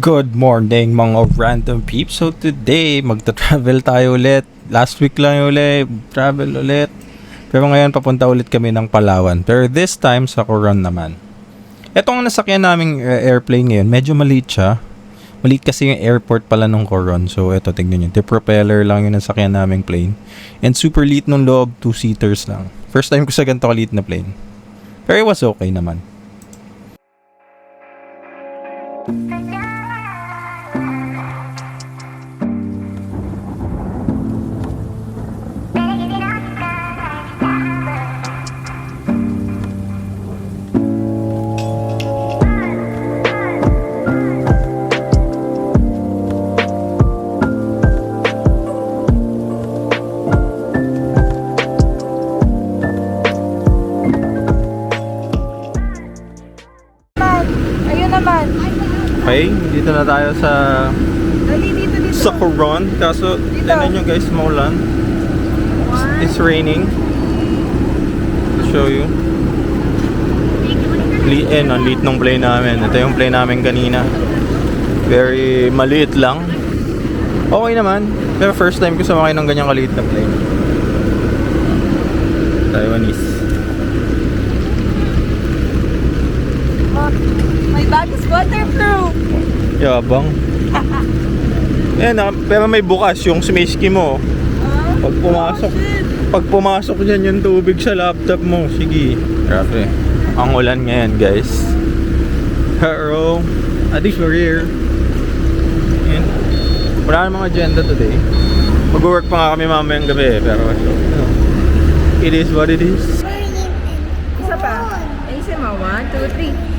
Good morning mga random peeps. So today, magta-travel tayo ulit. Last week lang ulit, travel ulit. Pero ngayon papunta ulit kami ng Palawan. Pero this time sa Coron naman. Etong nasakyan naming airplane ngayon, medyo maliit siya. Maliit kasi yung airport pala ng Coron. So eto, tignan nyo. The propeller lang yung nasakyan naming plane. And super liit nung loob, 2-seaters lang. First time ko sa ganito kaliit na plane. Pero it was okay naman. Okay, dito na tayo sa sa Coron. Kaso, tignan nyo guys, maulan. It's raining. I'll show you. Ang liit ng plane namin. Ito yung plane namin kanina. Very maliit lang. Okay naman. Pero first time ko sumakay ng ganyang kaliit na plane. Taiwanese. My bag is waterproof. Yabang. Yan, pero may bukas yung sumiski mo. Pag pumasok dyan yung tubig sa laptop mo, sige. Grabe. Ang ulan ngayon, guys. Pero, at least we're here. And, wala namang agenda today. Mag-work pa nga kami mamayang gabi. Pero, it is what it is. Isa pa. Ayusin mo. 1, 2, 3.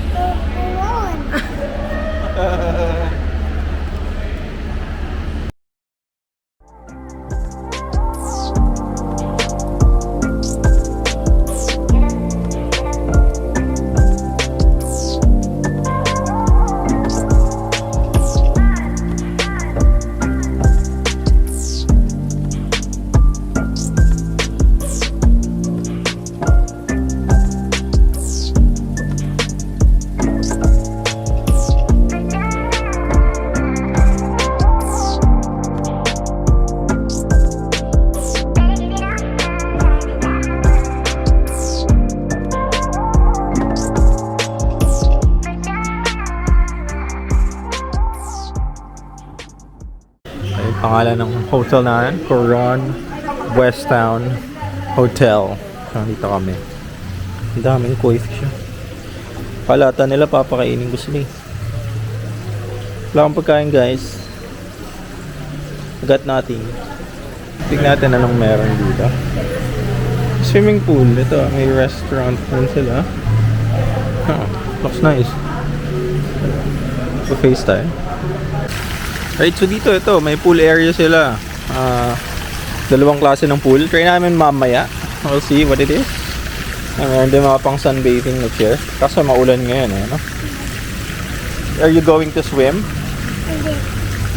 Pangalan ng hotel na yan, Coron West Town Hotel. So, dito kami. Ang daming koi fish. Palata nila papakainin ko sila eh. Wala akong pagkain guys. Got nothing. Tignan natin anong meron dito. Swimming pool. Ito, may restaurant din sila. Looks nice. Pa-face tayo. Right, so dito ito, may pool area sila. Dalawang klase ng pool. Try namin mamaya. We'll see what it is. Meron din mga pang sunbathing na chair. Kaso maulan ngayon eh, no? Are you going to swim?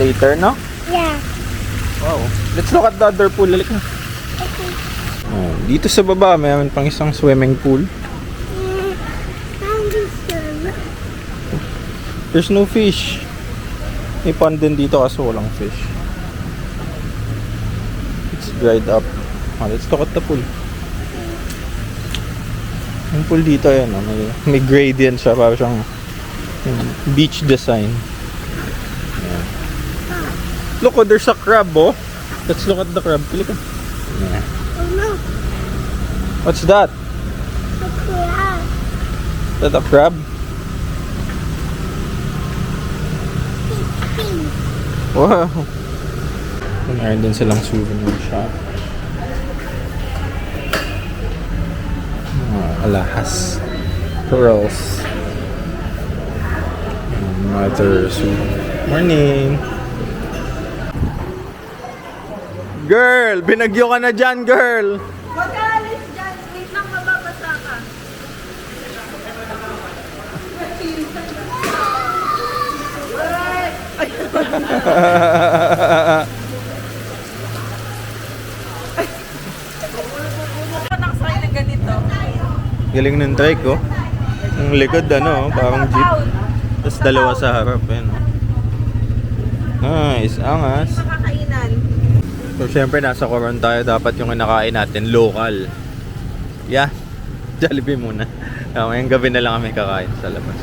Later, no? Yeah. Wow. Let's look at the other pool. Lalik na. Okay. Dito sa baba, mayroon pang isang swimming pool. There's no fish. May pond din dito kasi walang fish. It's dried up. Let's look at the pool. Yung pool dito, yan. May gradient siya. Para siyang beach design. Ayan. Look, there's a crab, oh. Let's look at the crab. Pili ka. Yeah. Oh no. What's that? A crab. Is that a crab? Wow! Mayroon din silang souvenir shop. Alahas. Pearls. Mother souvenir. Morning! Girl! Binagyo ka na dyan, girl! Huwag ka alis dyan. Wait lang, mababasa ka. Nakasakay ng ganito. Galing ng trike, oh. Ang likod, ano, parang jeep. Tapos dalawa sa harap, eh, no? Nice, angas. Makakainan. So, syempre, nasa Coron tayo. Dapat yung kinakain natin, local. Yeah, Jollibee muna. Ngayong gabi na lang kami kakain sa labas.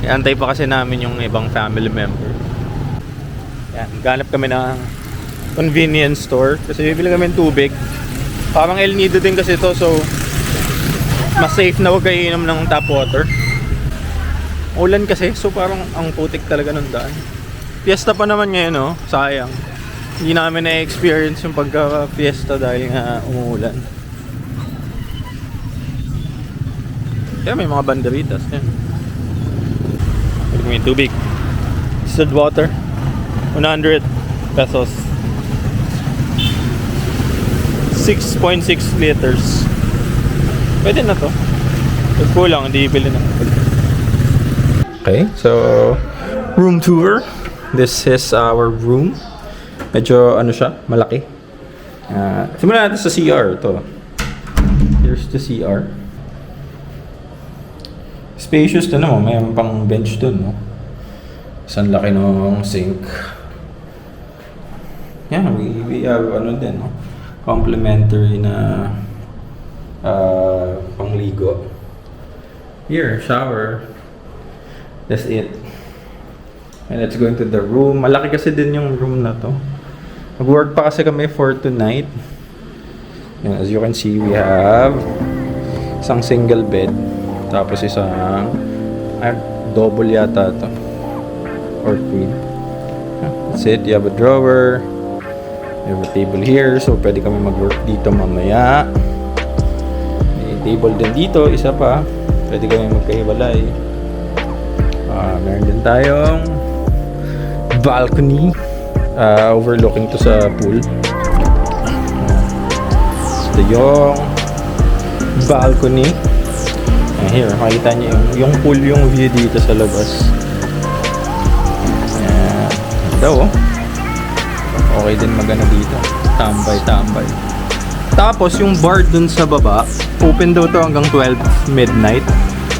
Iantay pa kasi namin yung ibang family member. Yan, ganap kami ng convenience store. Kasi bibili kami ng tubig. Parang El Nido din kasi to, so mas safe na huwag kayo inom ng tap water. Ulan kasi, so parang ang putik talaga ng daan. Fiesta pa naman ngayon, no? Sayang. Hindi namin na-experience yung pagka-fiesta dahil nga umuulan. Kaya may mga banderitas. Yan. Pwede may tubig. Distilled water. 100 pesos. 6.6 liters. Pwede na to. Pag kulang, hindi ibili na. Okay, so room tour. This is our room. Medyo ano siya, malaki. Simulan natin sa CR to. Here's the CR. Spacious to naman, may pang bench dun, no? Isang laki ng sink. Yeah, we have ano din, no? Complimentary na pangligo. Here, shower. That's it. And let's go into the room. Malaki kasi din yung room na to. Mag-work pa kasi kami for tonight. And as you can see, we have isang single bed. Tapos isang double yata to. Or queen. That's it. You have a drawer. You have a table here. So pwede kami mag-work dito mamaya. May table din dito. Isa pa. Pwede kami magkahiwalay. Meron din tayong balcony overlooking to sa pool. Ito yung balcony. Here, makikita niyo yung pool, yung view dito sa labas. Ito, okay din magana dito. Tambay. Tapos yung bar dun sa baba, open daw to hanggang 12 midnight.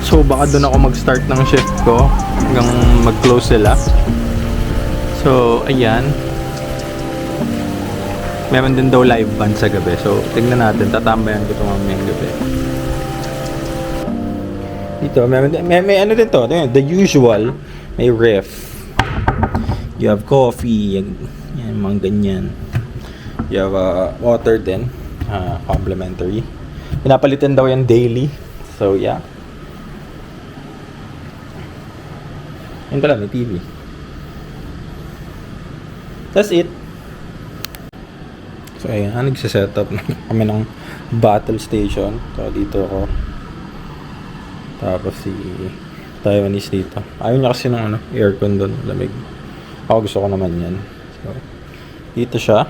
So baka dun ako mag-start ng shift ko hanggang mag-close sila. So ayan. Meron din daw live band sa gabi. So tingnan natin, tatambayan ko ito mamayang gabi. Dito, may ano din to, the usual, may ref. You have coffee, yan mga ganyan. You have water din, complimentary. Pinapalitan daw yan daily. So yeah. Yan pala, may TV. That's it. So ayan, nagsiset up kami ng battle station. So dito ako. Tapos si Taiwanese dito. Ayaw niya kasi ng aircon doon, lamig. Ako gusto ko naman yan. So dito siya.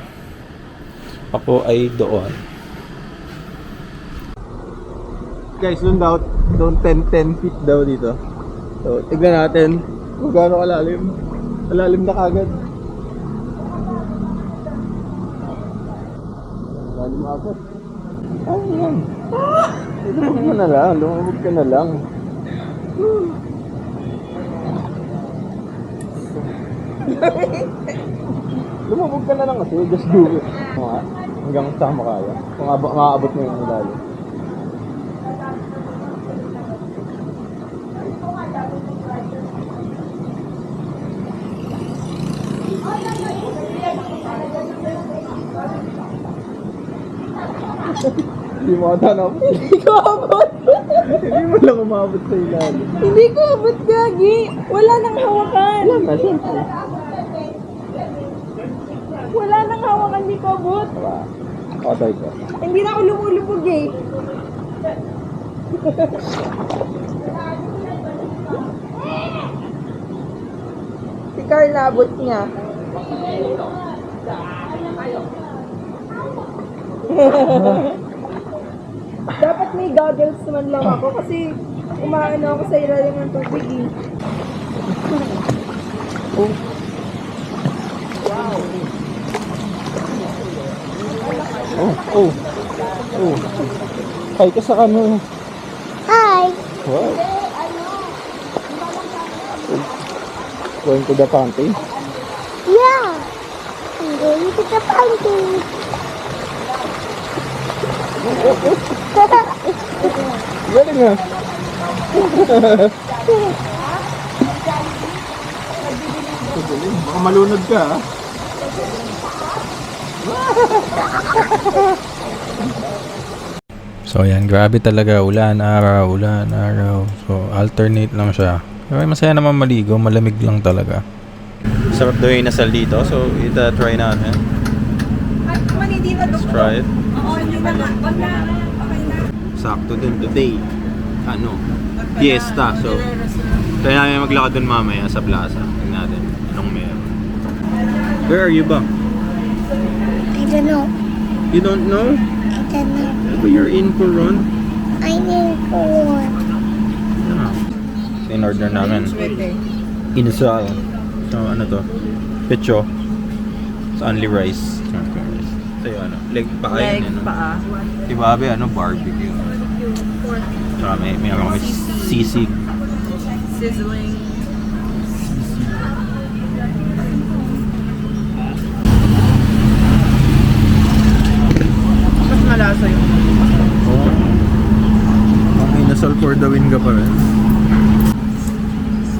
Ako ay doon. Guys, doon daw 10 feet daw dito. So tignan natin kung gaano kalalim. Malalim na kagad. Malalim agad. Ay, yan. Lumabog mo na lang. Lumabog ka na lang. Lumabog ka na lang kasi. Just do it. Hanggang saan mo kaya. Kung maaabot mo yung ilalim. Hindi mo ata na. Hindi ko abot. Hindi mo lang umabot sa ilalim. Hindi ko abot, Gagi. Wala nang hawakan. Wala na, siyempre. Wala nang hawakan, hindi ko abot. Patay ko. Hindi na ako lumulubog eh. Si Carl naabot niya. Dapat may goggles naman lang ako kasi umaano ako sa ilalim ng tubig eh. Oh. Wow. Oh. Hi ka sa kano. Hi. Wow. Going to the fountain. Dito ka pancake. Galing nga. Baka malunod ka, ha? So, yan. Grabe talaga. Ulan, araw, ulan, araw. So, alternate lang siya. Pero masaya naman maligo. Malamig lang talaga. Sarap daw yung inasal dito. So, try natin. At man, hindi na Let's try it. Oo, hindi na nga. Wag na. Okay na. Sakto din today. Fiesta. So, try namin maglakad dun mamaya sa plaza. Tingnan natin anong meron. Where are you ba? I don't know. You don't know? I don't know. But you're in Coron. I need corn. Yeah. So, in-order namin. Inasal. So, ano to? Pecho. So, only rice. So, yun, ano? Leg pa kayo. Leg paa. Si Bobby, ano? Barbecue. So, may kami sisig. Sizzling. Mas malasa yung Oo. Ang inasal for the win ka pa rin.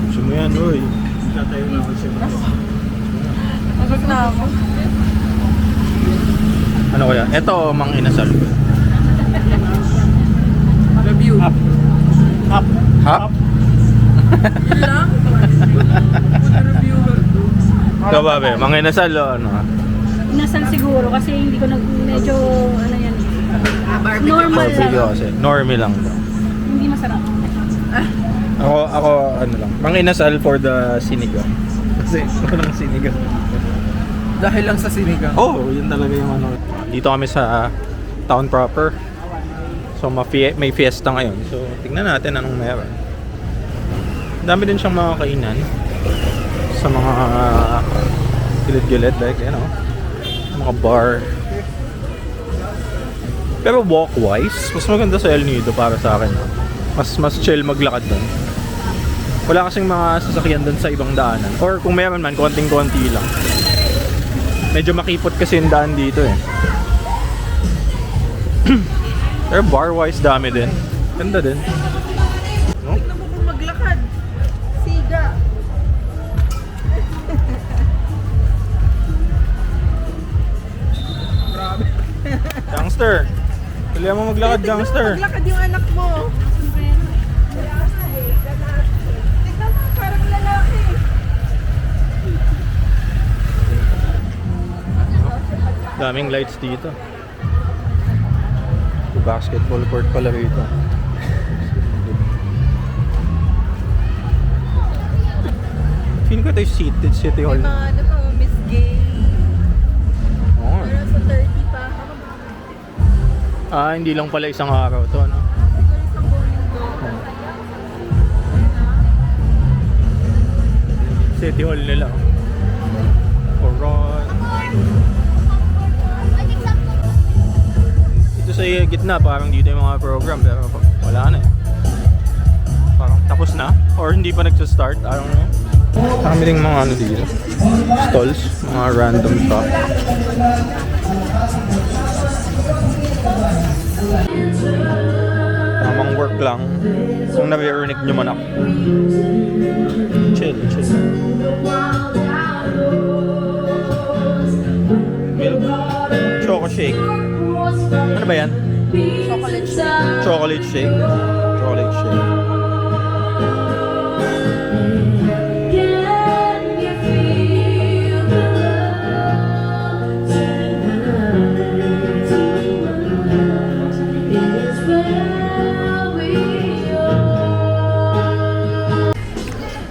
Gusto mo yan, oy. Masok na ako. Ano kaya? Ito, mang inasal. Review. Hap? Yun lang? Review. Ito ba, be? Mang inasal, o ano? Inasal siguro kasi hindi ko medyo ano yan. Barbecue. Normal Barbecue lang. kasi. Normie lang daw. Hindi masarap. Ako, ano lang. Mang inasal for the sinigang. Kasi, walang sinigang. Dahil lang sa sinigang. Oh, yun talaga yung ano. Dito kami sa town proper. So, may fiesta ngayon. So, tingnan natin anong meron. Dami din siyang mga kainan. Sa mga gilid-gilid. Like, you know, mga bar. Pero walk-wise, mas maganda sa El Nido para sa akin. Mas chill maglakad doon. Wala kasing mga sasakyan doon sa ibang daanan. Or kung meron man, konting-konti lang. Medyo makipot kasi yung daan dito eh. Pero bar-wise dami din. Ganda din. No? Tignan mo kung maglakad. Siga. Grabe. Gangster! Kailangan mo maglakad, gangster. Maglakad yung anak mo. Tignan mo, parang lalaki. Daming lights dito. May basketball court pala rito. Feeling ko ito yung seated City Hall. May mga ano pa, Miss Gay. Oo. Pero sa 30 pa. Hindi lang pala isang araw to, no? Siguro isang buong linggo. City Hall nila. Coron. Dito sa gitna, parang dito yung mga program. Pero wala na eh. Parang tapos na. Or hindi pa nagsa-start. I don't know. Kami rin mga ano dito. Stalls. Mga random shop. Tamang work lang. Kung nare-earnig nyo man ako. Chill. Milk. Choco shake. Ano ba yan? Chocolate shake. Chocolate shake. Chocolate shake.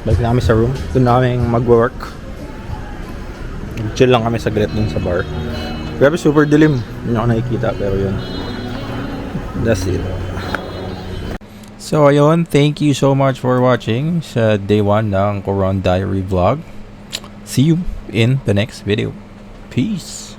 Balik na kami sa room. Doon na kami mag-work. Chill lang kami saglit dun sa bar. Grabe, super dilim. Hindi ako nakikita, pero yun. That's it. So, ayun. Thank you so much for watching sa day 1 ng Coron Diary Vlog. See you in the next video. Peace!